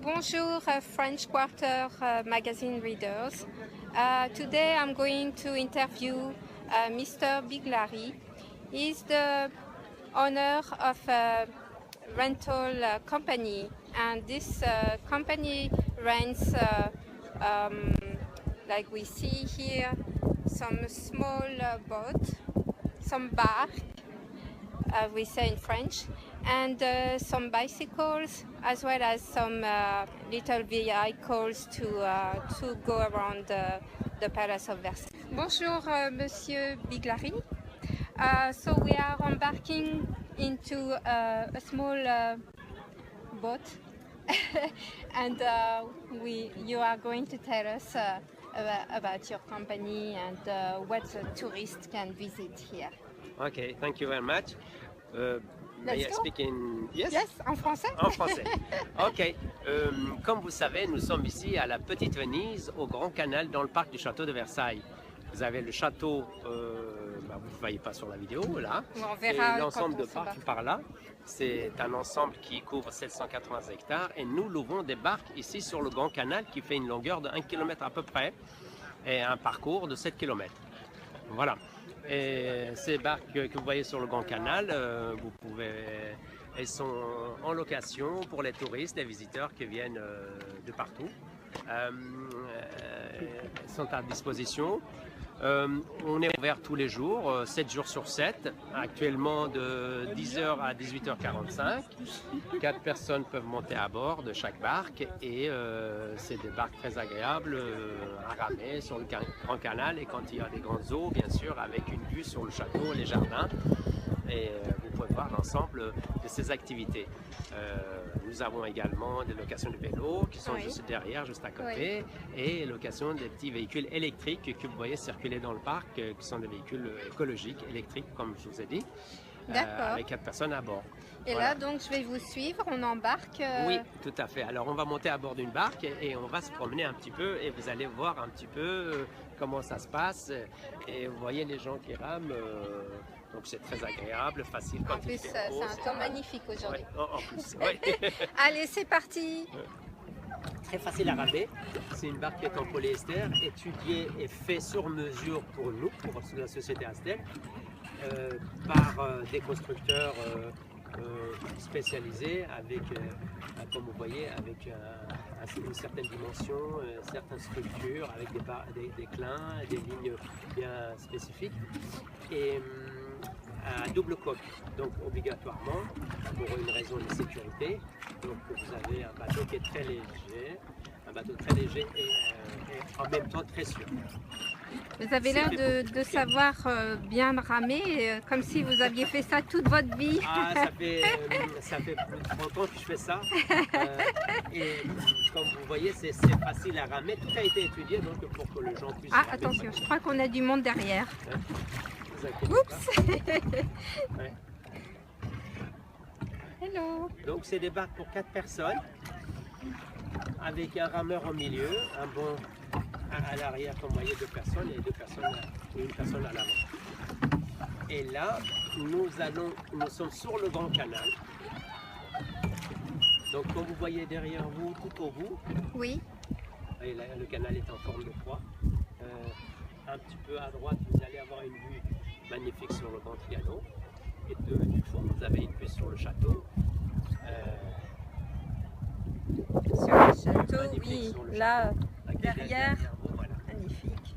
Bonjour, French Quarter magazine readers. Today I'm going to interview Mr. Biglari. He's the owner of a rental company, and this company rents, like we see here, some small boat, some bark, we say in French, and some bicycles, as well as some little vehicles to go around the Palace of Versailles. Bonjour, Monsieur Biglari. So we are embarking into a small boat, and you are going to tell us about your company and what tourists can visit here. Okay, thank you very much. May I speak in... Yes? Yes, en français. En français. Ok. Comme vous savez, nous sommes ici à la Petite Venise, au Grand Canal, dans le parc du château de Versailles. Vous avez le château, vous ne voyez pas sur la vidéo, là. On verra. Et l'ensemble de parc par là. C'est un ensemble qui couvre 780 hectares. Et nous louons des barques ici sur le Grand Canal qui fait une longueur de 1 km à peu près et un parcours de 7 km. Voilà. Et ces barques que vous voyez sur le Grand Canal, elles sont en location pour les touristes, les visiteurs qui viennent de partout. Elles sont à disposition. On est ouvert tous les jours, 7 jours sur 7, actuellement de 10h à 18h45. 4 personnes peuvent monter à bord de chaque barque et c'est des barques très agréables à ramer sur le Grand Canal et quand il y a des grandes eaux, bien sûr, avec une vue sur le château, les jardins. Et vous pouvez voir l'ensemble de ces activités. Nous avons également des locations de vélos qui sont juste derrière, juste à côté, et location des petits véhicules électriques que vous voyez circuler dans le parc, qui sont des véhicules écologiques, électriques, comme je vous ai dit, avec 4 personnes à bord. Et voilà. Là, donc, je vais vous suivre, on embarque. Oui, tout à fait. Alors, on va monter à bord d'une barque et on va se promener un petit peu et vous allez voir un petit peu comment ça se passe. Et vous voyez les gens qui rament. Donc c'est très agréable, facile. En plus, c'est un temps magnifique aujourd'hui. Ouais, en plus, ouais. Allez, c'est parti. Très facile à ramer. C'est une barque qui est en polyester, étudiée et faite sur mesure pour nous, pour la société Astel, par des constructeurs spécialisés, avec, comme vous voyez, avec une certaine dimension, certaines structures, avec des clins, des lignes bien spécifiques. Et à double coque, donc obligatoirement, pour une raison de sécurité. Donc vous avez un bateau qui est très léger, et en même temps très sûr. Vous avez l'air de savoir bien ramer, comme si vous aviez fait ça toute votre vie. Ah, ça fait plus de 30 ans que je fais ça. Et comme vous voyez, c'est facile à ramer. Tout a été étudié donc pour que les gens puissent... Ah, attention, je crois qu'on a du monde derrière. Oups. Ouais. Hello. Donc c'est des barques pour 4 personnes, avec un rameur au milieu, un bon à l'arrière, comme vous voyez, 2 personnes et 2 personnes et une personne à l'avant. Et là, nous sommes sur le Grand Canal. Donc comme vous voyez derrière vous, tout au bout, oui. Et là, le canal est en forme de croix. Un petit peu à droite, vous allez avoir une vue magnifique sur le Grand Trianon. Et du fond, vous avez une vue sur le château. Sur le château, oui, là, derrière, voilà. Magnifique.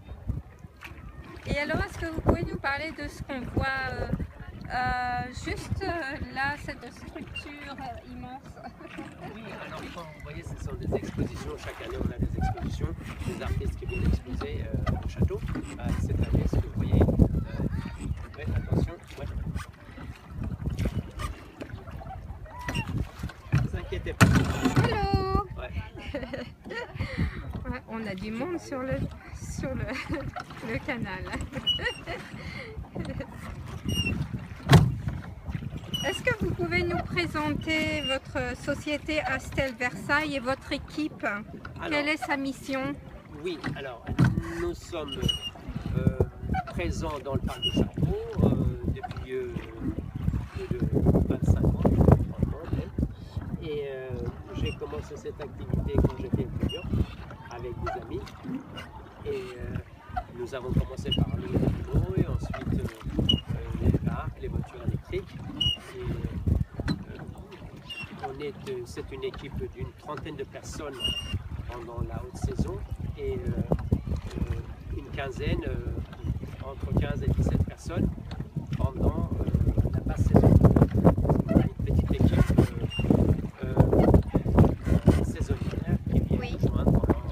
Et alors, est-ce que vous pouvez nous parler de ce qu'on voit juste là, cette structure immense? Oui, alors comme vous voyez, ce sont des expositions. Chaque année, on a des expositions, des artistes qui viennent exposer au château. Cette année, ce que vous voyez, faites attention. Ouais. Ne vous inquiétez pas. Hello. Ouais. Ouais, on a du monde sur le canal. Est-ce que vous pouvez nous présenter votre société Astel Versailles et votre équipe? Quelle est sa mission? Oui, alors nous sommes présents dans le parc du château depuis plus de 25 ans, Et j'ai commencé cette activité quand j'étais étudiant avec des amis. Et nous avons commencé par le vélo et ensuite les barques, les voitures électriques. C'est une équipe d'une trentaine de personnes pendant la haute saison et une quinzaine, entre 15 et 17 personnes pendant la basse saison. Une petite équipe saisonnière qui vient Oui. nous joindre pendant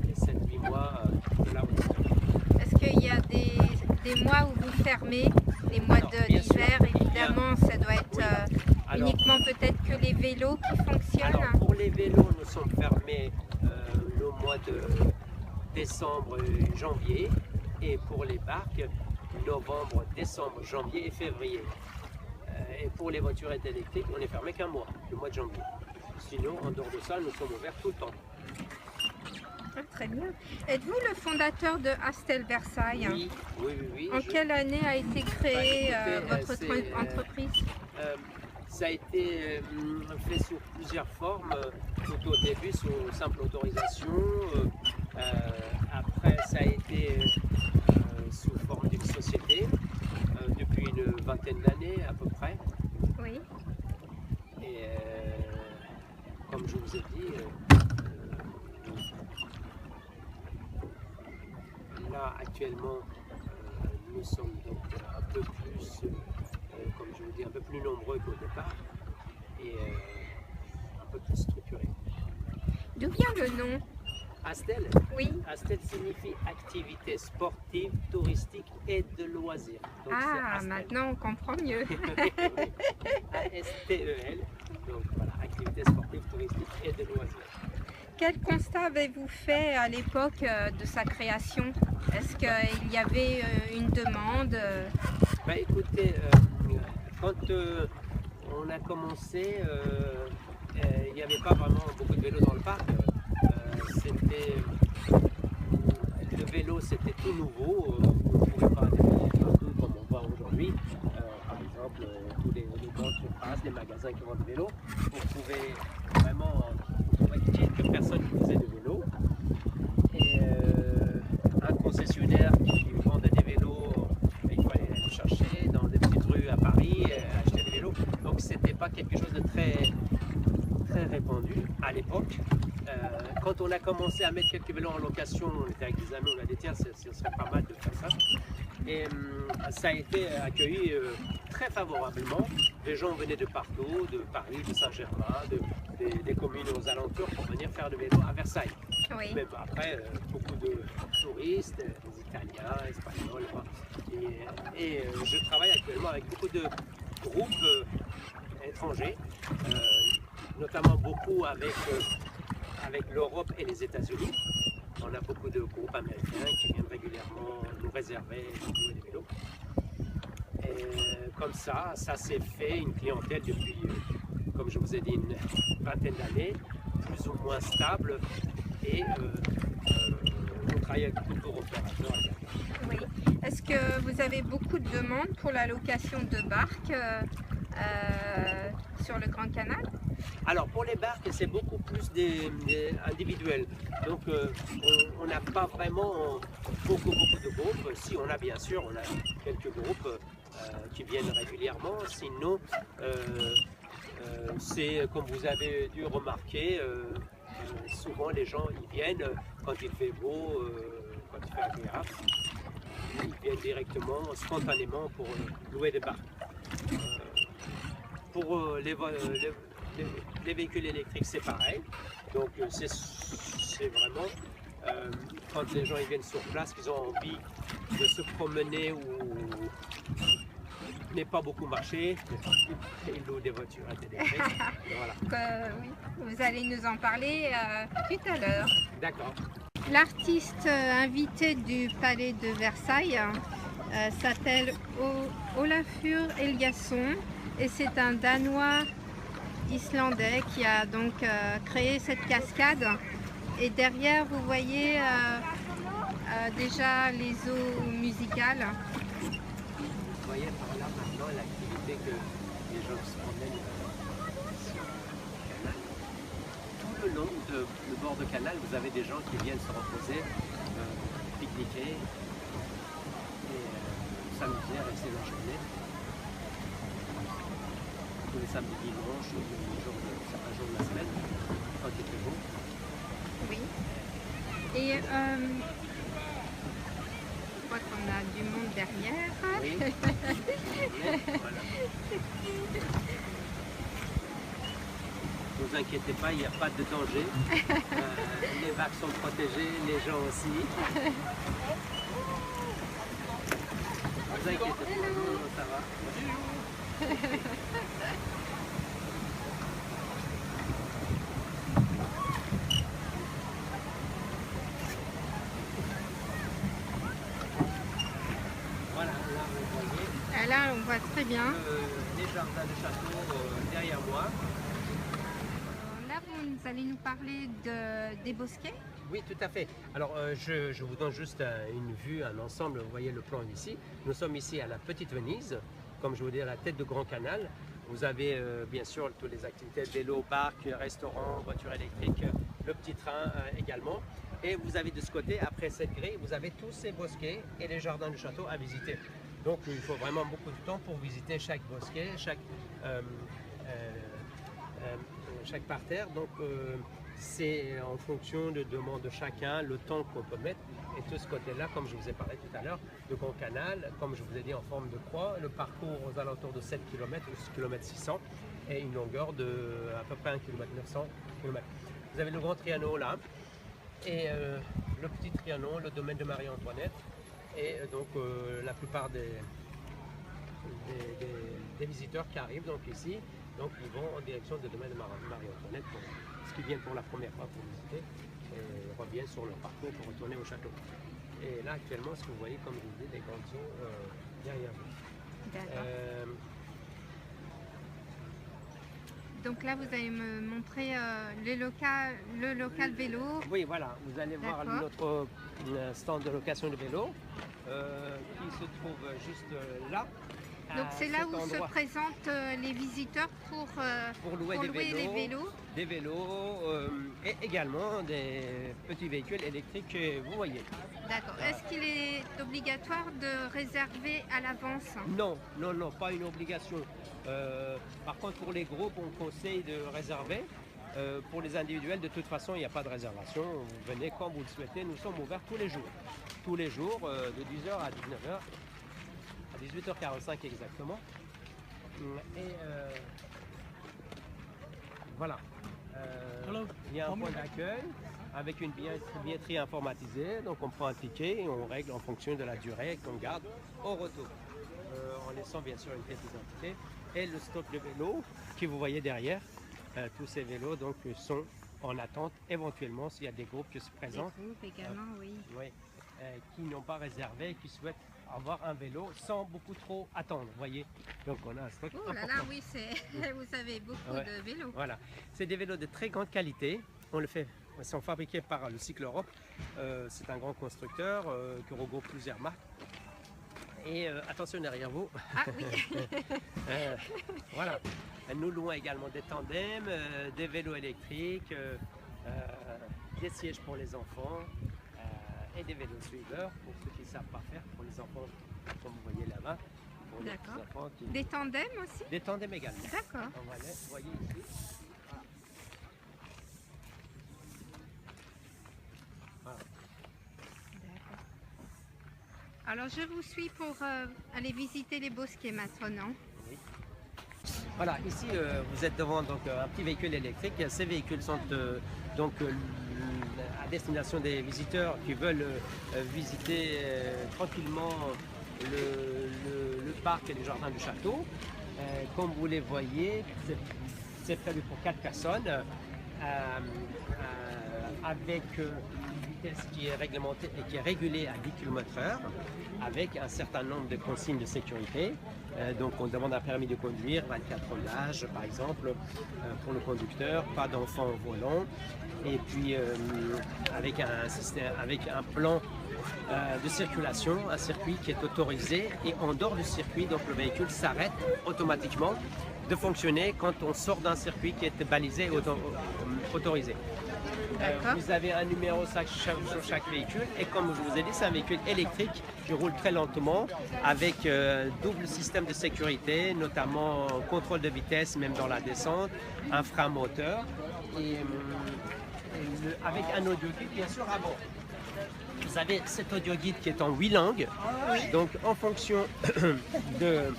les 7-8 mois de la haute saison. Est-ce qu'il y a des mois où vous fermez? Les mois Alors, bien sûr, d'hiver, évidemment, ça doit être Oui. Alors, uniquement peut-être que les vélos qui fonctionnent. alors, pour les vélos, nous sommes fermés le mois de décembre et janvier. Et pour les barques, novembre, décembre, janvier et février. Et pour les voitures électriques, on est fermé qu'un mois, le mois de janvier. Sinon, en dehors de ça, nous sommes ouverts tout le temps. Ah, très bien. Êtes-vous le fondateur de Astel Versailles? Oui, oui, oui. oui. En quelle année a été créée Bah, votre écoutez, entreprise? Ça a été fait sous plusieurs formes. Tout au début, sous simple autorisation. Après, ça a été sous forme d'une société depuis une vingtaine d'années à peu près. Oui. Et comme je vous ai dit, là actuellement, nous sommes donc un peu plus, comme je vous dis, un peu plus nombreux qu'au départ et un peu plus structurés. D'où vient le nom? Astel, Oui. Astel signifie activité sportive, touristique et de loisirs. Donc, Ah, c'est Astel. maintenant on comprend mieux. A-S-T-E-L. Donc voilà, activité sportive, touristique et de loisirs. Quel constat avez-vous fait à l'époque de sa création? Est-ce qu'il y avait une demande? Bah écoutez, quand on a commencé, il n'y avait pas vraiment beaucoup de vélos dans le parc. Le vélo c'était tout nouveau, on ne pouvait pas aller partout comme on voit aujourd'hui. Par exemple, tous les grandes surfaces, les magasins qui vendent des vélos, on pouvait vraiment trouver quelques personnes qui faisaient du vélo. Et un concessionnaire qui vendait des vélos, il fallait aller chercher dans des petites rues à Paris, acheter des vélos. Donc c'était pas quelque chose de très répandu à l'époque. Quand on a commencé à mettre quelques vélos en location, on était avec des amis, on a dit tiens, ce serait pas mal de faire ça. Et ça a été accueilli très favorablement. Les gens venaient de partout, de Paris, de Saint-Germain, des communes aux alentours pour venir faire du vélo à Versailles. Oui. Même après, beaucoup de touristes, des Italiens, Espagnols. Et je travaille actuellement avec beaucoup de groupes étrangers, notamment beaucoup avec l'Europe et les États-Unis. On a beaucoup de groupes américains qui viennent régulièrement nous réserver et louer des vélos. Et comme ça s'est fait une clientèle depuis, comme je vous ai dit, une vingtaine d'années, plus ou moins stable. Et on travaille avec beaucoup d'opérateurs. Oui. Est-ce que vous avez beaucoup de demandes pour la location de barques sur le Grand Canal? Alors pour les barques, c'est beaucoup plus individuel. Donc on n'a pas vraiment beaucoup de groupes. Si on a bien sûr, on a quelques groupes qui viennent régulièrement. Sinon, c'est comme vous avez dû remarquer, souvent les gens ils viennent quand il fait beau, quand il fait agréable. Ils viennent directement, spontanément pour louer des barques. Pour les véhicules électriques, c'est pareil. Donc c'est vraiment quand les gens ils viennent sur place, qu'ils ont envie de se promener ou n'est pas beaucoup marché, ils louent des voitures électriques. Voilà. Oui, vous allez nous en parler tout à l'heure. D'accord. L'artiste invité du Palais de Versailles s'appelle Olafur Eliasson et c'est un Danois islandais qui a donc créé cette cascade. Et derrière, vous voyez déjà les eaux musicales. Vous voyez par là maintenant l'activité que les gens se promènent. le long du bord de canal, vous avez des gens qui viennent se reposer, pique-niquer et s'amuser, rester la journée. Tous les samedis, dimanches, certains jours de la semaine, quand il fait beau. Oui. Et je crois qu'on a du monde derrière. Oui. Voilà. Ne vous inquiétez pas, il n'y a pas de danger. Les vagues sont protégées, les gens aussi. Ne vous inquiétez pas, ça va. Voilà, là vous voyez Là, on voit très bien. les jardins de château derrière moi. Là, vous allez nous parler des bosquets. Oui, tout à fait. Alors, je vous donne juste une vue, un ensemble. Vous voyez le plan ici. Nous sommes ici à la Petite Venise, comme je vous dis, à la tête de Grand Canal. Vous avez bien sûr toutes les activités, vélo, parc, restaurant, voiture électrique, le petit train également. Et vous avez de ce côté, après cette grille, vous avez tous ces bosquets et les jardins du château à visiter. Donc, il faut vraiment beaucoup de temps pour visiter chaque bosquet, chaque parterre. Donc, c'est en fonction de demande de chacun, le temps qu'on peut mettre. Et tout ce côté-là, comme je vous ai parlé tout à l'heure, le Grand Canal, comme je vous ai dit, en forme de croix, le parcours aux alentours de 7 km ou 6 km 600 et une longueur de à peu près 1 km 900 km. Vous avez le Grand Trianon là, et le Petit Trianon, le domaine de Marie-Antoinette, et donc la plupart des visiteurs qui arrivent donc ici, donc ils vont en direction du domaine de Marie-Antoinette, ce qui viennent pour la première fois pour visiter, et reviennent sur leur parcours pour retourner au château. Et là actuellement, ce que vous voyez, comme je vous dis, des grandes eaux derrière vous. D'accord. Donc là, vous allez me montrer le local vélo. Oui, voilà, vous allez voir notre stand de location de vélo qui se trouve juste là. Donc c'est là où se présentent les visiteurs pour louer les vélos. Des vélos et également des petits véhicules électriques que vous voyez. D'accord. Est-ce qu'il est obligatoire de réserver à l'avance? Non, non, non, pas une obligation. Par contre, pour les groupes, on conseille de réserver. Pour les individuels, de toute façon, il n'y a pas de réservation. Vous venez quand vous le souhaitez. Nous sommes ouverts tous les jours. Tous les jours, de 10h à 19h. À 18h45 exactement. Et voilà. Il y a un point d'accueil avec une billetterie informatisée. Donc on prend un ticket et on règle en fonction de la durée qu'on garde au retour. En laissant bien sûr une pièce d'identité. Et le stock de vélos que vous voyez derrière. Tous ces vélos donc sont en attente éventuellement s'il y a des groupes qui se présentent. Des groupes également, oui. Oui, qui n'ont pas réservé, qui souhaitent avoir un vélo sans beaucoup trop attendre, vous voyez. Donc on a un stock important. Là là, oui, vous avez beaucoup de vélos. Voilà, c'est des vélos de très grande qualité. Ils sont fabriqués par le Cycle Europe. C'est un grand constructeur qui regroupe plusieurs marques. Et attention derrière vous. Ah oui. Voilà. Nous louons également des tandems, des vélos électriques, des sièges pour les enfants et des vélos suiveurs pour ceux qui ne savent pas faire, pour les enfants comme vous voyez là-bas. D'accord. Des tandems aussi? Des tandems également. D'accord. Voilà, vous voyez ici. Voilà. D'accord. Alors je vous suis pour aller visiter les bosquets maintenant. Oui. Voilà, ici vous êtes devant donc, un petit véhicule électrique. Ces véhicules sont donc à destination des visiteurs qui veulent visiter tranquillement le parc et les jardins du château. Comme vous les voyez, c'est prévu pour 4 personnes avec une vitesse qui est réglementée et qui est régulée à 10 km/h avec un certain nombre de consignes de sécurité. Donc on demande un permis de conduire, 24 ans d'âge par exemple pour le conducteur, pas d'enfant au volant, et puis avec un plan de circulation, un circuit qui est autorisé, et en dehors du circuit, donc le véhicule s'arrête automatiquement de fonctionner quand on sort d'un circuit qui est balisé et autorisé. Vous avez un numéro sur chaque véhicule et comme je vous ai dit, c'est un véhicule électrique qui roule très lentement avec double système de sécurité, notamment contrôle de vitesse même dans la descente, un frein moteur et avec un audio guide bien sûr à bord. Vous avez cet audio guide qui est en 8 langues, donc en fonction de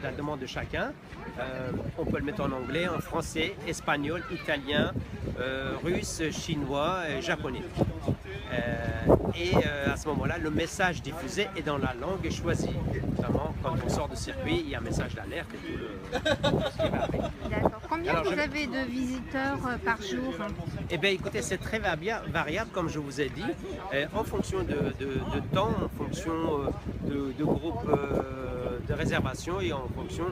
la demande de chacun. On peut le mettre en anglais, en français, espagnol, italien, russe, chinois, japonais. À ce moment-là, le message diffusé est dans la langue choisie. Notamment, quand on sort de circuit, il y a un message d'alerte et tout ce qui va avec. D'accord. Combien vous avez de visiteurs par jour? Eh bien, écoutez, c'est très variable, comme je vous ai dit, en fonction de temps, en fonction de groupes de réservation et en fonction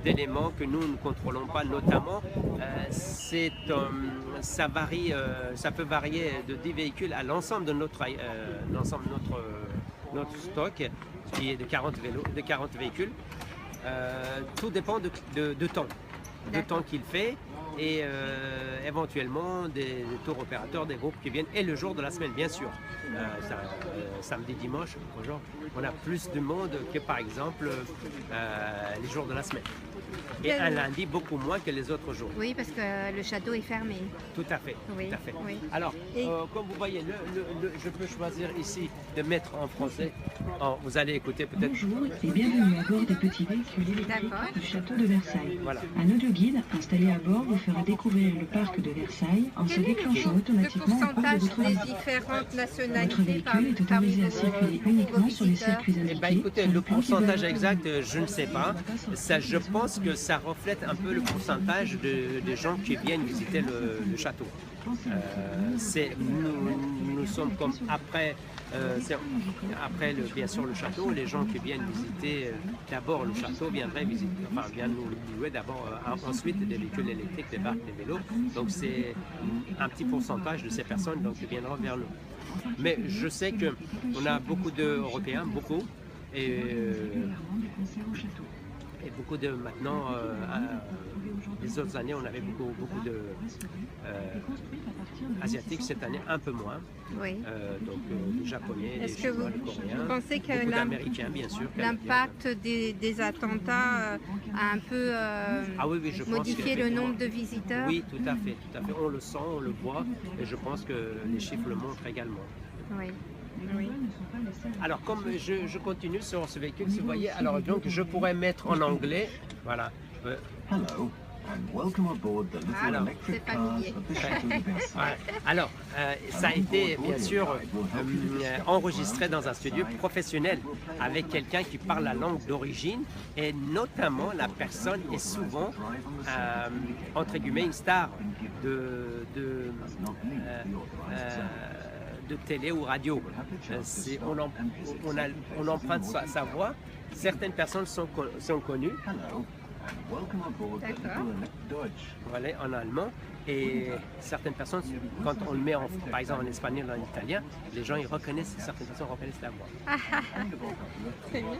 d'éléments que nous ne contrôlons pas, notamment. Ça varie, ça peut varier de 10 véhicules à l'ensemble de notre stock, qui est de 40 véhicules. Tout dépend de temps. De temps qu'il fait et éventuellement des tours opérateurs, des groupes qui viennent et le jour de la semaine bien sûr. Samedi, dimanche, on a plus de monde que par exemple les jours de la semaine. Et un lundi beaucoup moins que les autres jours. Oui, parce que le château est fermé. Tout à fait. Oui, tout à fait. Oui. Alors, comme vous voyez, je peux choisir ici de mettre en français. Vous allez écouter peut-être. Bonjour et bienvenue à bord des petits véhicules électriques du château de Versailles. Voilà. Un audio guide installé à bord vous fera découvrir le parc de Versailles en se déclenchant automatiquement en face de votre des véhicule. différentes nationalités Votre véhicule est autorisé à circuler uniquement sur les circuits Eh indiqués. ben, écoutez, le pourcentage exact, je ne sais pas. Ça, je pense que ça reflète un peu le pourcentage de gens qui viennent visiter le château. Nous sommes comme après, bien sûr le château, les gens qui viennent visiter d'abord le château viennent nous louer d'abord, ensuite des véhicules électriques, des barques, des vélos. Donc c'est un petit pourcentage de ces personnes qui viendront vers nous. Mais je sais qu'on a beaucoup d'Européens, beaucoup, et beaucoup de maintenant, les autres années, on avait beaucoup de asiatiques, cette année un peu moins. Oui. Donc des japonais, des Est-ce que chinois, des coréens, pensez que beaucoup d'américains bien sûr. l'impact des attentats a un peu Oui, je pense modifié le nombre de visiteurs? Oui, tout à fait. On le sent, on le voit, et je pense que les chiffres le montrent également. Oui. Oui. Alors, comme je continue sur ce véhicule, si vous voyez, alors donc je pourrais mettre en anglais, voilà. Hello and welcome aboard the little Alors, electric c'est cars familier. of the Château de Versailles. Voilà. Alors, ça a été bien sûr enregistré dans un studio professionnel avec quelqu'un qui parle la langue d'origine et notamment la personne est souvent, entre guillemets, une star de télé ou radio. On emprunte sa voix. Certaines personnes sont connues. Hello and welcome aboard the D'accord. little Deutsch. Voilà, en allemand. Et certaines personnes, quand on le met par exemple en espagnol, en italien, les gens certaines personnes reconnaissent la voix. Très bien.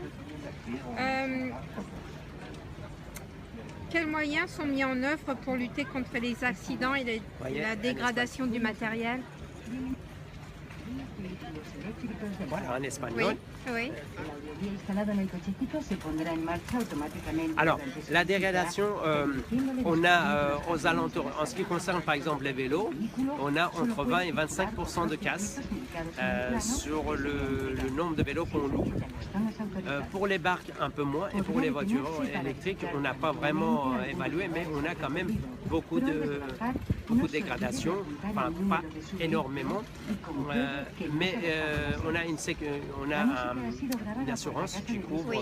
Quels moyens sont mis en œuvre pour lutter contre les accidents et la dégradation du matériel? Voilà, en espagnol. Oui. Alors, la dégradation, on a aux alentours, en ce qui concerne par exemple les vélos, on a entre 20 et 25% de casse sur le nombre de vélos qu'on loue. Pour les barques, un peu moins, et pour les voitures électriques, on n'a pas vraiment évalué, mais on a quand même beaucoup de dégradation, enfin pas énormément, mais on a une assurance qui couvre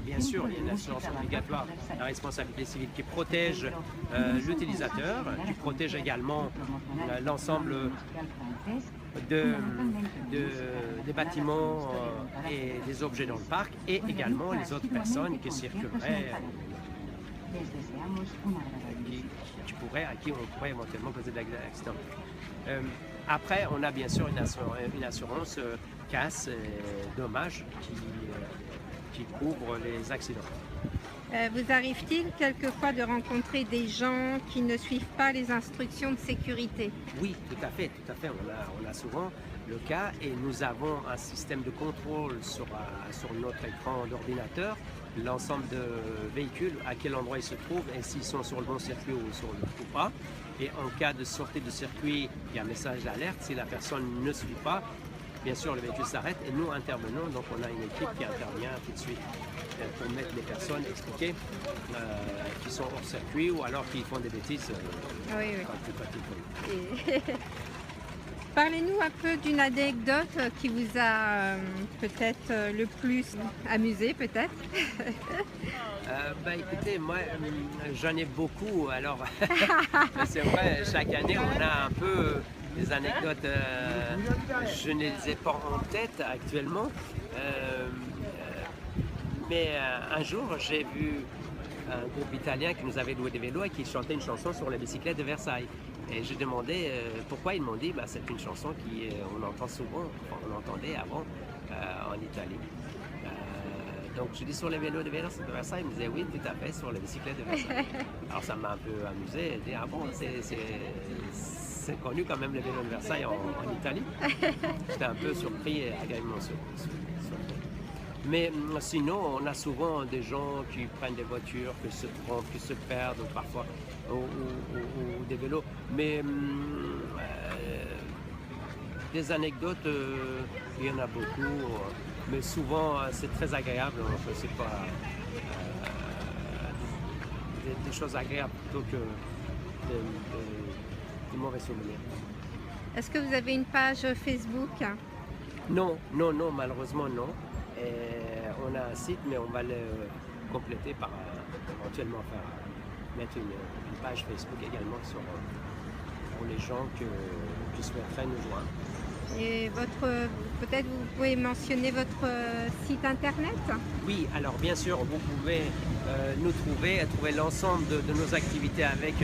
bien sûr, il y a une assurance obligatoire, la responsabilité civile qui protège l'utilisateur, qui protège également l'ensemble des bâtiments et des objets dans le parc et également les autres personnes qui circuleraient, à qui on pourrait éventuellement causer des accidents. Après, on a bien sûr une assurance casse et dommages qui couvre les accidents. Vous arrive-t-il quelquefois de rencontrer des gens qui ne suivent pas les instructions de sécurité? Oui, tout à fait, tout à fait. On a souvent le cas et nous avons un système de contrôle sur notre écran d'ordinateur, l'ensemble de véhicules, à quel endroit ils se trouvent et s'ils sont sur le bon circuit ou pas. Et en cas de sortie de circuit, il y a un message d'alerte. Si la personne ne suit pas, bien sûr, le véhicule s'arrête et nous intervenons. Donc, on a une équipe qui intervient tout de suite pour mettre les personnes, expliquer qui sont hors circuit ou alors qui font des bêtises Oui, quand ils font. Et parlez-nous un peu d'une anecdote qui vous a peut-être le plus amusé, peut-être. Écoutez, moi j'en ai beaucoup, alors c'est vrai, chaque année on a un peu des anecdotes, je ne les ai pas en tête actuellement, mais un jour j'ai vu un groupe italien qui nous avait loué des vélos et qui chantait une chanson sur les bicyclettes de Versailles. Et j'ai demandé pourquoi. Ils m'ont dit c'est une chanson on entend souvent, on l'entendait avant en Italie. Donc je dis sur les vélos de Versailles, ils me disaient oui, tout à fait, sur les bicyclettes de Versailles. Alors ça m'a un peu amusé, et dit c'est connu quand même les vélos de Versailles en Italie. J'étais un peu surpris et agréablement surpris. Mais sinon, on a souvent des gens qui prennent des voitures, qui se trompent, qui se perdent parfois, ou des vélos. Mais des anecdotes, il y en a beaucoup. Mais souvent, c'est très agréable. C'est pas des choses agréables plutôt que des mauvais souvenirs. Est-ce que vous avez une page Facebook? Non, malheureusement non. Et on a un site, mais on va le compléter par éventuellement mettre une page Facebook également pour les gens qui souhaiteraient nous joindre. Et peut-être vous pouvez mentionner votre site internet? Oui, alors bien sûr, vous pouvez nous trouver l'ensemble de nos activités avec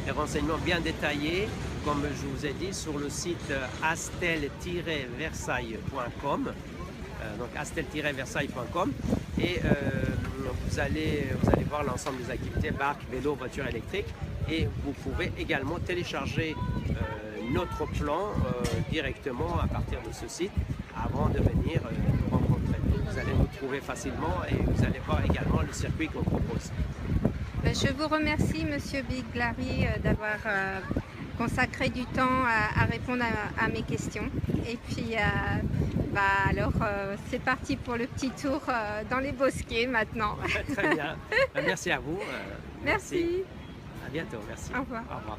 des renseignements bien détaillés, comme je vous ai dit, sur le site astel-versailles.com. Donc astel-versailles.com et vous allez voir l'ensemble des activités, barques, vélos, voitures électriques, et vous pouvez également télécharger notre plan directement à partir de ce site avant de venir nous rencontrer. Vous allez nous trouver facilement et vous allez voir également le circuit qu'on propose. Je vous remercie Monsieur Biglari d'avoir consacré du temps à répondre à mes questions. Et puis alors c'est parti pour le petit tour dans les bosquets maintenant. Très bien. Merci à vous. Merci. À bientôt. Merci. Au revoir. Au revoir.